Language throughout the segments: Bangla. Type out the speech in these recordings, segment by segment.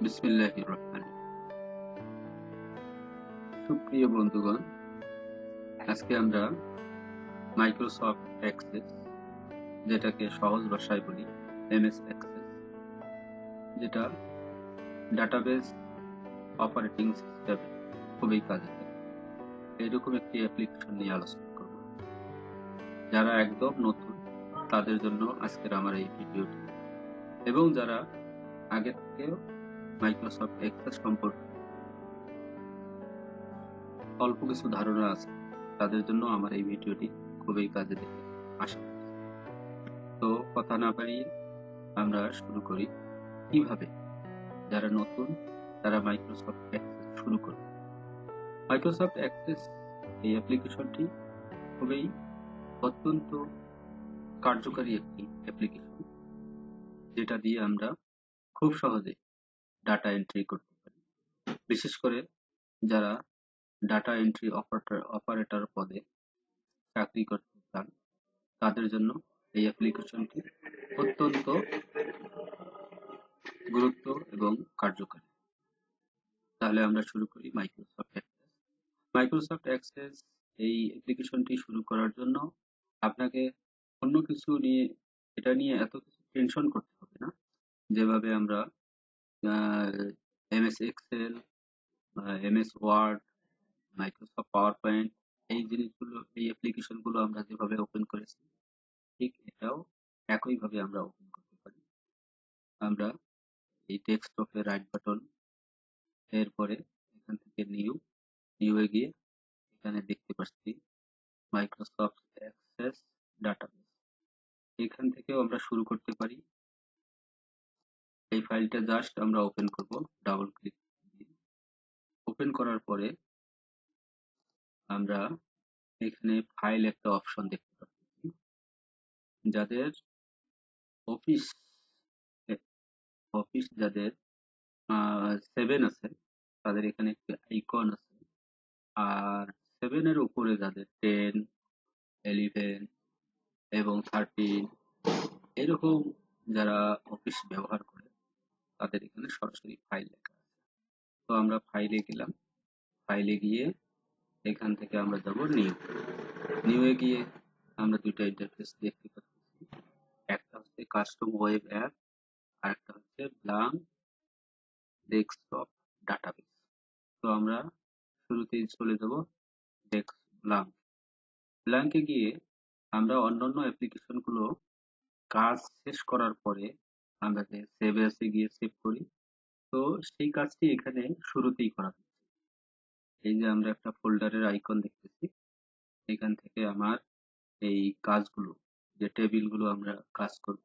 বিসমিল্লাহির রহমানির সুপ্রিয় বন্ধুগণ, আজকে আমরা মাইক্রোসফট অ্যাক্সেস, যেটাকে সহজ ভাষায় বলি এমএস অ্যাক্সেস, যেটা ডাটাবেস অপারেটিং সিস্টেমে খুবই কাজে লাগে, এরকম একটি অ্যাপ্লিকেশন নিয়ে আলোচনা করব। যারা একদম নতুন তাদের জন্য আজকের আমার এই ভিডিওটি, এবং যারা আগে থেকে মাইক্রোসফট অ্যাক্সেস সম্পর্কে অল্প কিছু ধারণা আছে তাদের জন্য আমার এই ভিডিওটি খুবই কাজে দেবে আশা করি। তো কথা না বাড়িয়ে আমরা শুরু করি। কিভাবে যারা নতুন তারা মাইক্রোসফট অ্যাক্সেস শুরু করবে। মাইক্রোসফট অ্যাক্সেস এই অ্যাপ্লিকেশনটি খুবই অত্যন্ত কার্যকারী একটি অ্যাপ্লিকেশন, যেটা দিয়ে আমরা খুব সহজে ডাটা এন্ট্রি করতে পারি। বিশেষ করে যারা ডাটা এন্ট্রি অপারেটর পদে চাকরি করতে চান তাদের জন্য এই অ্যাপ্লিকেশনটি অত্যন্ত গুরুত্ব এবং কার্যকারী। তাহলে আমরা শুরু করি মাইক্রোসফট অ্যাক্সেস। মাইক্রোসফট অ্যাক্সেস এই অ্যাপ্লিকেশনটি শুরু করার জন্য আপনাকে অন্য কিছু নিয়ে এটা নিয়ে এত কিছু টেনশন করতে হবে না। যেভাবে আমরা MS Excel, MS Word, Microsoft PowerPoint, এই জিনিসগুলো, এই অ্যাপ্লিকেশনগুলো আমরা যেভাবে ওপেন করেছি, ঠিক এটাও একইভাবে আমরা ওপেন করতে পারি। আমরা এই ডেস্কটপে রাইট বাটন, এরপরে এখান থেকে নিউ এ গিয়ে এখানে দেখতে পাচ্ছি মাইক্রোসফট অ্যাক্সেস ডাটাবেস। এখান থেকেও আমরা শুরু করতে পারি। এই ফাইলটা জাস্ট আমরা ওপেন করব ডাবল ক্লিক দিয়ে। ওপেন করার পরে আমরা এখানে ফাইল একটা অপশন দেখতে পাচ্ছি। যাদের অফিস অফিস যাদের 7 আছে তাদের এখানে একটি আইকন আছে, আর 7 এর উপরে যাদের 10, 11 এবং 13 এরকম যারা অফিস ব্যবহার করে তাদের এখানে সরাসরি ফাইল লেখা আছে। তো আমরা ফাইলে গেলাম, ফাইলে গিয়ে এখান থেকে আমরা যাব নিউ এ গিয়ে আমরা দুইটা ইন্টারফেস দেখতে পাচ্ছি। একটা হচ্ছে কাস্টম ওয়েব অ্যাপ, আর একটা হচ্ছে ব্ল্যাঙ্ক ডেস্কটপ ডাটাবেস। তো আমরা শুরুতেই চলে যাব ব্ল্যাঙ্কে গিয়ে আমরা অন্যান্য অ্যাপ্লিকেশন গুলো কাজ শেষ করার পরে আমরা যে সেভ এসে গিয়ে সেভ করি, তো সেই কাজটি এখানে শুরুতেই করা হচ্ছে। এই যে আমরা একটা ফোল্ডারের আইকন দেখতেছি, এখান থেকে আমার এই কাজগুলো, যে টেবিলগুলো আমরা কাজ করব,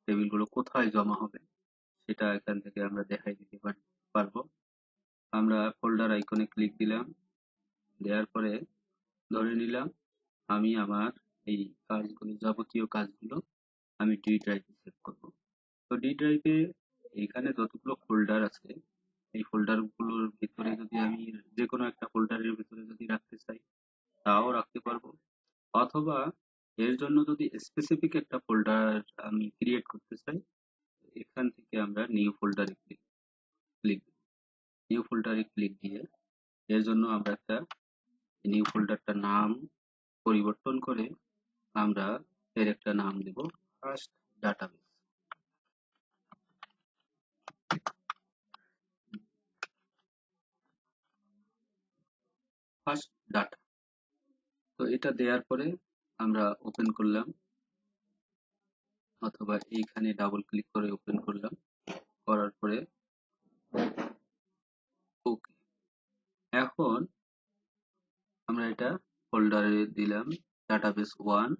টেবিলগুলো কোথায় জমা হবে সেটা এখান থেকে আমরা দেখাই দিতে পারবো। আমরা ফোল্ডার আইকনে ক্লিক দিলাম, দেওয়ার পরে ধরে নিলাম আমি আমার এই কাজগুলো, যাবতীয় কাজগুলো আমি ডি ড্রাইভে সেভ করব। তো ডি ড্রাইভে এখানে যতগুলো ফোল্ডার আছে, এই ফোল্ডার গুলোর ভিতরে যদি আমি যে কোনো একটা ফোল্ডারের ভিতরে যদি রাখতে চাই তাও রাখতে পারবো, অথবা এর জন্য যদি স্পেসিফিক একটা ফোল্ডার আমি ক্রিয়েট করতে চাই, এখান থেকে আমরা নিউ ফোল্ডারে ক্লিক দিয়ে এর জন্য আমরা একটা নিউ ফোল্ডারটার নাম পরিবর্তন করে আমরা এর একটা নাম দেব ফার্স্ট ডাটাবেস। First data. তো এটা দেওয়ার পরে আমরা ওপেন করলাম, অথবা এইখানে ডাবল ক্লিক করে ওপেন করলাম, করার পরে ওকে। এখন আমরা এটা ফোল্ডারে দিলাম ডাটাবেস 1,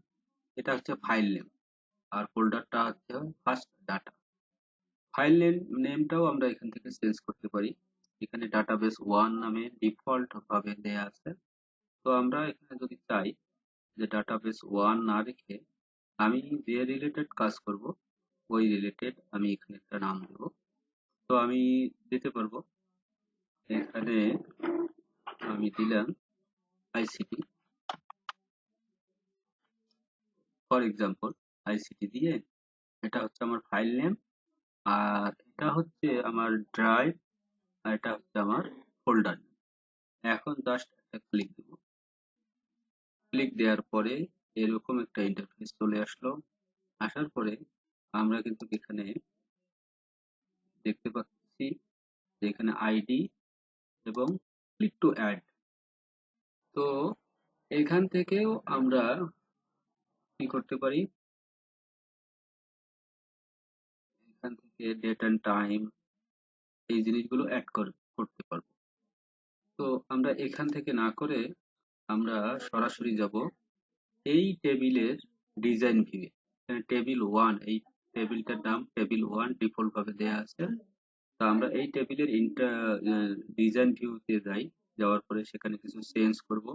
এটা হচ্ছে ফাইল নেম, আর ফোল্ডারটা হচ্ছে ফার্স্ট ডাটা। ফাইল নেমটাও আমরা এখান থেকে চেঞ্জ করতে পারি। এখানে ডাটাবেস 1 নামে ডিফল্ট ভাবে দেয়া আছে। তো আমরা এখানে যদি চাই যে ডাটাবেস 1 না রেখে আমি যে রিলেটেড কাজ করব ওই রিলেটেড আমি এখানে একটা নাম দেব। তো আমি দিতে পারবো, এখানে আমি দিলাম আইসিটি, ফর এক্সাম্পল আইসিটি দিয়ে, এটা হচ্ছে আমার ফাইল নেম, আর এটা হচ্ছে আমার ড্রাইভ আর এটা হচ্ছে আমার ফোল্ডার। এখন জাস্ট একটা ক্লিক দেব। ক্লিক দেওয়ার পরে এরকম একটা ইন্টারফেস চলে আসলো। আসার পরে আমরা কিন্তু এখানে দেখতে পাচ্ছি যে এখানে আইডি এবং ক্লিক টু অ্যাড। তো এখান থেকেও আমরা কি করতে পারি, এখান থেকে ডেট এন্ড টাইম এই জিনিসগুলো অ্যাড করতে পারবো। তো আমরা এখান থেকে না করে আমরা সরাসরি যাব এই টেবিলের ডিজাইন ভিউ। এখানে টেবিল 1, এই টেবিলটার নাম টেবিল 1 ডিফল্ট ভাবে দেয়া আছে। তো আমরা এই টেবিলের ডিজাইন ভিউতে যাই। যাওয়ার পরে সেখানে কিছু চেঞ্জ করব।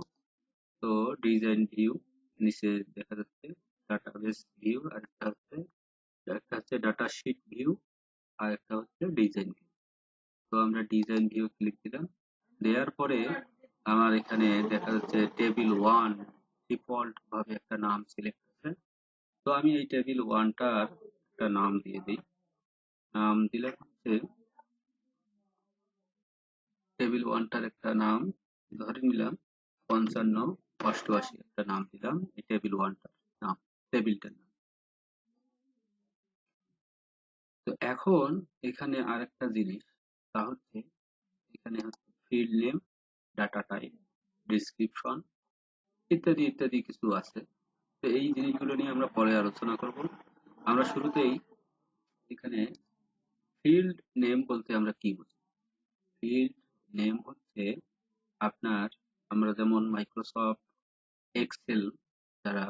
তো ডিজাইন ভিউ নিচে দেখা যাচ্ছে ডাটাবেস ভিউ, আর একটা হচ্ছে ডাটা শিট ভিউ, আর একটা হচ্ছে ডিজাইন ভিউ। তো আমরা ডিজাইন ভিউ ক্লিক দিলাম। দেওয়ার পরে আমার এখানে দেখা যাচ্ছে টেবিল 1 ডিফল্ট ভাবে একটা নাম সিলেক্ট আছে। তো আমি এই টেবিল 1টার একটা নাম দিয়ে দিই। নাম দিলে হচ্ছে টেবিল 1টার একটা নাম ধরে নিলাম 55 88 একটা নাম দিলাম এই টেবিল 1টার নাম, টেবিলটার নাম। তো এখন এখানে আরেকটা জিনিস, তা হচ্ছে এখানে হচ্ছে field name, data type, description ইত্যাদি ইত্যাদি কিছু আছে। তো এই জিনিসগুলো নিয়ে আমরা পরে আলোচনা করব। আমরা শুরুতেই এখানে ফিল্ড নেম বলতে আমরা কি বুঝি। ফিল্ড নেম হচ্ছে আপনার, আমরা যেমন মাইক্রোসফট এক্সেল যারা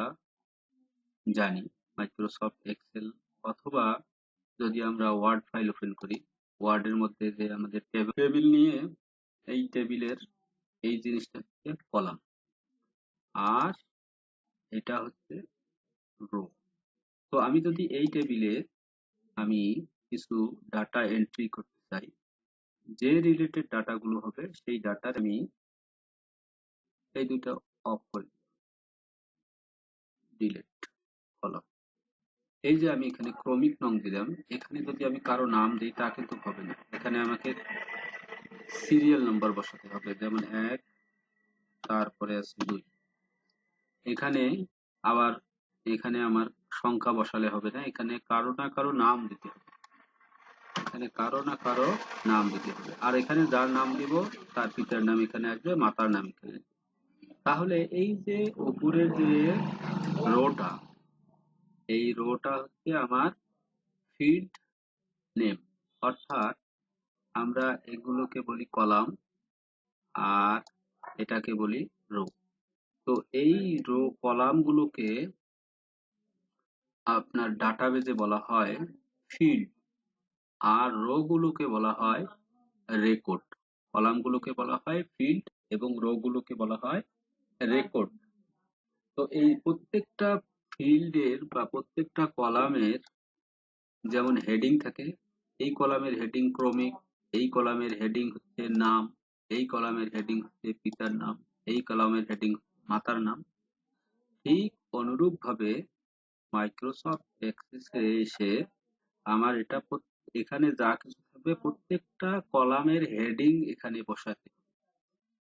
জানি, মাইক্রোসফট এক্সেল অথবা যদি আমরা ওয়ার্ড ফাইল ওপেন করি, ওয়ার্ডের মধ্যে যে আমাদের টেবিল নিয়ে, এই টেবিলের এই জিনিসটা হচ্ছে কলাম, আর এটা হচ্ছে রো। তো আমি যদি এই টেবিলে আমি কিছু ডাটা এন্ট্রি করতে চাই, যে রিলেটেড ডাটাগুলো হবে সেই ডাটার আমি এই দুইটা অফ করে ডিলিট কলাম। এই যে আমি এখানে ক্রমিক নং দিলাম, এখানে যদি আমি কারো নাম দিই তা কিন্তু হবে না। এখানে আমাকে সিরিয়াল নাম্বার বসাতে হবে, যেমন 1, তারপরে আছে 2। এখানে আবার এখানে আমার সংখ্যা বসালে হবে না, এখানে কারো না কারো নাম দিতে হবে। এখানে কারো না কারো নাম দিতে হবে, আর এখানে যার নাম দিব তার পিতার নাম এখানে আসবে, মাতার নাম এখানে আসবে। তাহলে এই যে উপরের যে রোটা, এই রোটা হচ্ছে আমার ফিল্ড নেম, অর্থাৎ আমরা এগুলোকে বলি কলাম আর এটাকে বলি রো। তো এই রো কলামগুলোকে আপনার ডাটাবেজে বলা হয় ফিল্ড, আর রো গুলোকে বলা হয় রেকর্ড। কলামগুলোকে বলা হয় ফিল্ড এবং রো গুলোকে বলা হয় রেকর্ড। তো এই প্রত্যেকটা ফিল্ডের বা প্রত্যেকটা কলামের যেমন হেডিং থাকে, এই কলামের হেডিং ক্রমিক, এই কলামের হেডিং হচ্ছে নাম, এই কলামের হেডিং হচ্ছে পিতার নাম, এই কলামের হেডিং মাতার নাম। ঠিক অনুরূপ ভাবে মাইক্রোসফট এক্সেসে এসে আমার এটা এখানে যা কিছু থাকবে প্রত্যেকটা কলামের হেডিং এখানে বসাতে হবে।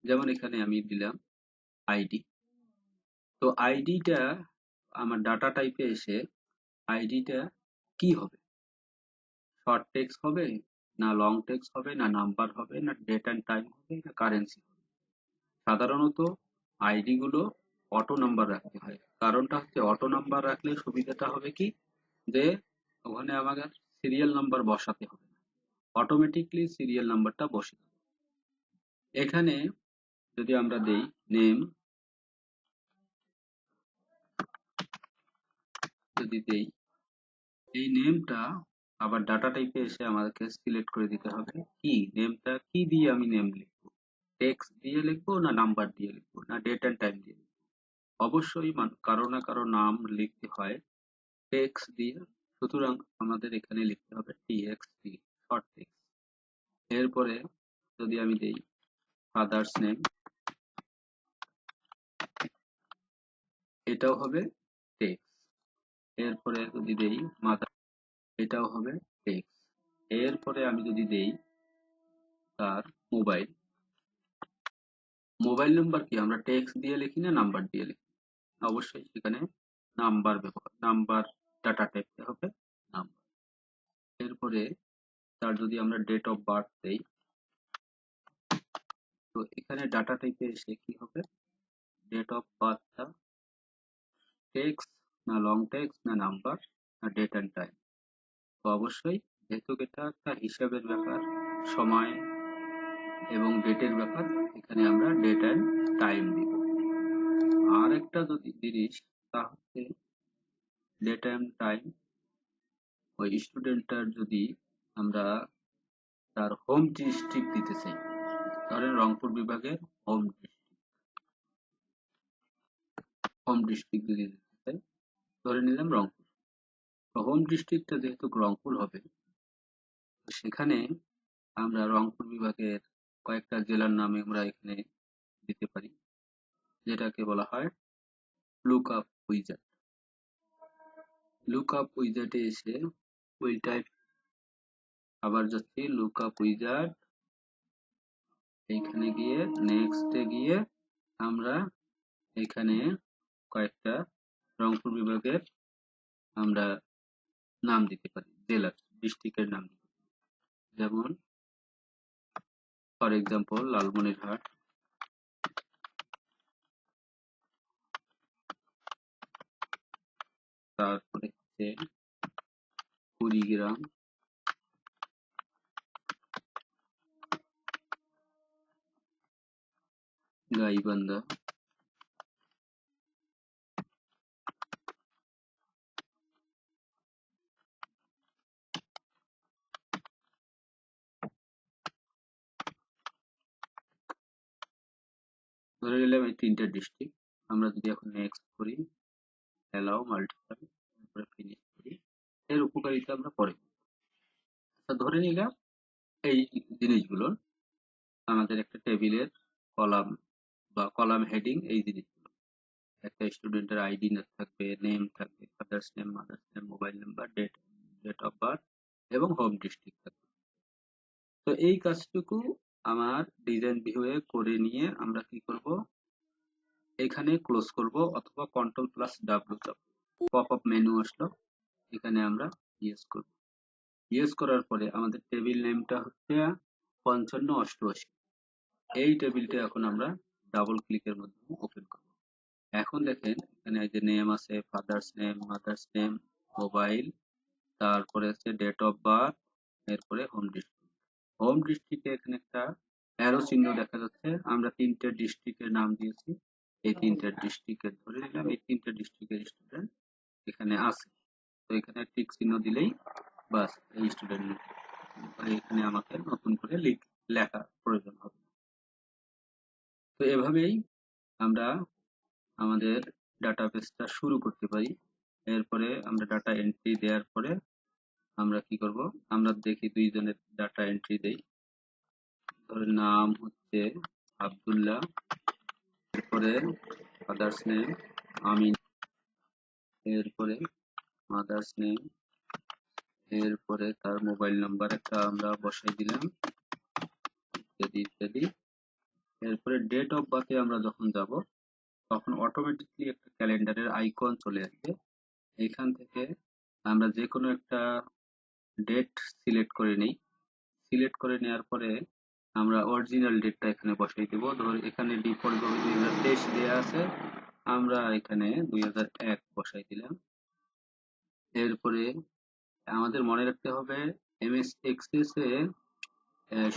যেমন এখানে আমি দিলাম আইডি। তো আইডিটা আমার ডাটা টাইপে এসে আইডিটা কি হবে, শর্ট টেক্সট হবে না লং টেক্সট হবে না নাম্বার হবে না ডেট এন্ড টাইম হবে না কারেন্সি হবে। সাধারণত আইডি গুলো অটো নাম্বার রাখতে হয়। কারণটা হচ্ছে অটো নাম্বার রাখলে সুবিধাটা হবে কি, যে ওখানে আমাকে সিরিয়াল নাম্বার বসাতে হবে না, অটোমেটিকলি সিরিয়াল নাম্বারটা বসে যাবে। এখানে যদি আমরা দেই নেম, যদি দেই এই নেমটা আবার ডাটা টাইপে এসে আমাদেরকে সিলেক্ট করে দিতে হবে কি নেমটা কি দিয়ে আমি নেম লিখবো, টেক্সট দিয়ে লিখবো না নাম্বার দিয়ে লিখবো না ডেট এন্ড টাইম দিয়ে লিখবো। অবশ্যই কারো না কারো নাম লিখতে হয় টেক্সট দিয়ে, সুতরাং আমাদের এখানে লিখতে হবে টিএক্সটি, শর্ট টেক্সট। এরপরে যদি আমি দেই ফাদার্স নেম, এটাও হবে টেক্সট। এরপরে যদি দেই মাদার, এটাও হবে টেক্সট। এরপরে আমি যদি দেই তার মোবাইল নাম্বার কি আমরা টেক্সট দিয়ে লিখি না নাম্বার দিয়ে লিখি? অবশ্যই সেখানে নাম্বার ডাটা টাইপতে হবে নাম্বার। এরপরে তার যদি আমরা ডেট অফ বার্থ দেই, তো এখানে ডাটা টাইপে এসে কি হবে, ডেট অফ বার্থটা টেক্সট না লং টেক্সট না নাম্বার না ডেট অ্যান্ড টাইম। তো অবশ্যই যেহেতু এটা একটা হিসাবের ব্যাপার, সময় এবং ডেটের ব্যাপার, এখানে আমরা ডেট অ্যান্ড টাইম দিব। আর একটা যদি জিনিস, তা হচ্ছে ডেট অ্যান্ড টাইম ওই স্টুডেন্টটার যদি আমরা তার হোম ডিস্ট্রিক্ট দিতে চাই, ধরেন রংপুর বিভাগের হোম ডিস্ট্রিক্ট যদি দিতে চাই, ধরে নিলাম রংপুর। তো হোম ডিস্ট্রিক্টটা যেহেতু রংপুর হবে, সেখানে আমরা রংপুর বিভাগের কয়েকটা জেলার নামে আমরা এখানে দিতে পারি, যেটাকে বলা হয় look up wizard. Look up উইজার্ডে এসে ওই টাইপ আবার যাচ্ছি লুক আপ উইজার্ড, এইখানে গিয়ে নেক্সটে গিয়ে আমরা এখানে কয়েকটা রংপুর বিভাগের আমরা নাম দিতে পারি, জেলার ডিস্ট্রিক্টের নাম দিতে পারি। যেমন ফর এক্সাম্পল লালমনিরহাট, তারপরে হচ্ছে কুড়িগ্রাম, গাইবান্ধা, ধরে নিলাম এই তিনটা ডিস্ট্রিক্ট। আমরা যদি এখন নেক্সট করি, অ্যালাউ মাল্টিপল, তারপরে ফিনিশ করি, এর উপকারিতা আমরা পরে। ধরে নিলাম এই জিনিসগুলো আমাদের একটা টেবিলের কলাম বা কলাম হেডিং, এই জিনিসগুলো একটা স্টুডেন্টের আইডি থাকবে, নেম থাকবে, father's name, mother's name, mobile number, date of birth এবং হোম ডিস্ট্রিক্ট থাকবে। তো এই কাজটুকু আমার ডিজাইন ভিউয়ে করে নিয়ে আমরা কি করব, এখানে ক্লোজ করব অথবা কন্ট্রোল প্লাস ডাব্লিউ চাপ, পপ আপ মেনু আসলো, এখানে আমরা ইয়েস করব। ইয়েস করার পরে আমাদের টেবিল নেমটা হচ্ছে 5588। এই টেবিলটা এখন আমরা ডাবল ক্লিকের মাধ্যমে ওপেন করব। এখন দেখেন এখানে যে নেম আছে, father's name, mother's name, mobile, তারপরে আছে ডেট অফ বার্থ, এরপরে হোম ডিস্ট্রিক্ট। হোম ডিস্ট্রিক্টে এখানে একটা অ্যারো চিহ্ন দেখা যাচ্ছে, আমরা তিনটে ডিস্ট্রিক্টের নাম দিয়েছি। এই তিনটে ডিস্ট্রিক্টের ধরে নিলাম এই তিনটে ডিস্ট্রিক্টের স্টুডেন্ট এখানে আছে। তো এখানে টিক চিহ্ন দিলেই বাস এই স্টুডেন্ট, এখানে আমাকে নতুন করে লেখা প্রয়োজন হবে। তো এভাবেই আমরা আমাদের ডাটাবেসটা শুরু করতে পারি। এরপরে আমরা ডাটা এন্ট্রি দেওয়ার পরে আমরা কি করব, আমরা দেখি দুইজনের ডাটা এন্ট্রি দেই। ধরে নাম হচ্ছে আব্দুল্লাহ, এরপরে ফাদার্স নেম আমিন, এরপরে মাদার্স নেম, এরপরে তার মোবাইল নাম্বার একটা আমরা বসাই দিলাম, ইত্যাদি ইত্যাদি। এরপরে ডেট অফ বার্থে আমরা যখন যাব, তখন অটোমেটিকলি একটা ক্যালেন্ডারের আইকন চলে আসবে। এখান থেকে আমরা যে কোনো একটা ডেট সিলেক্ট করে নিই। সিলেক্ট করে নেওয়ার পরে আমরা অরিজিনাল ডেটটা এখানে বসাই দেব। ধর এখানে ডিফল্ট ভাবে 2023 দেওয়া আছে, আমরা এখানে 2001 বসাই দিলাম। এরপরে আমাদের মনে রাখতে হবে এমএস এক্সেস এ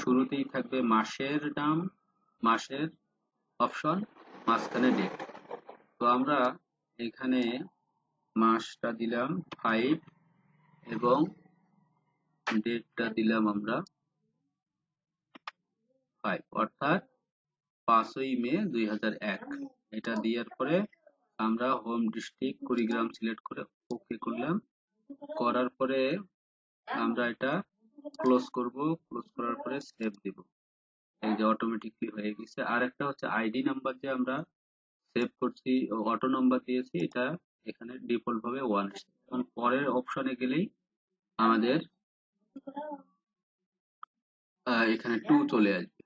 শুরুতেই থাকবে মাসের নাম, মাসের অপশন, মাঝখানে ডেট। তো আমরা এখানে মাসটা দিলাম 5 এবং ডেটটা দিলাম আমরা 5, অর্থাৎ 5ই মে 2001। এটা দেওয়ার পরে আমরা হোম ডিস্ট্রিক্ট কুড়িগ্রাম সিলেক্ট করে ওকে করলাম। করার পরে আমরা এটা ক্লোজ করব, ক্লোজ করার পরে সেভ দিব। এই যে অটোমেটিকলি হয়ে গেছে। আর একটা হচ্ছে আইডি নাম্বার যে আমরা সেভ করছি, অটো নাম্বার দিয়েছি, এটা এখানে ডিফল্ট ভাবে 1 আসছে। এখন পরের অপশনে গেলেই আমাদের এখানে 2 চলে আসবে।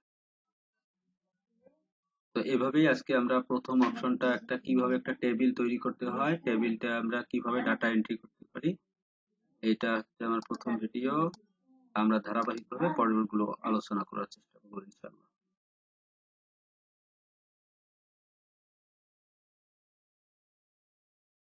তো এভাবেই আজকে আমরা প্রথম অপশনটা কিভাবে একটা টেবিল তৈরি করতে হয়, টেবিলটা আমরা কিভাবে ডাটা এন্ট্রি করতে পারি, এটা হচ্ছে আমার প্রথম ভিডিও। আমরা ধারাবাহিকভাবে পরেরগুলো আলোচনা করার চেষ্টা করবো ইনশাআল্লাহ।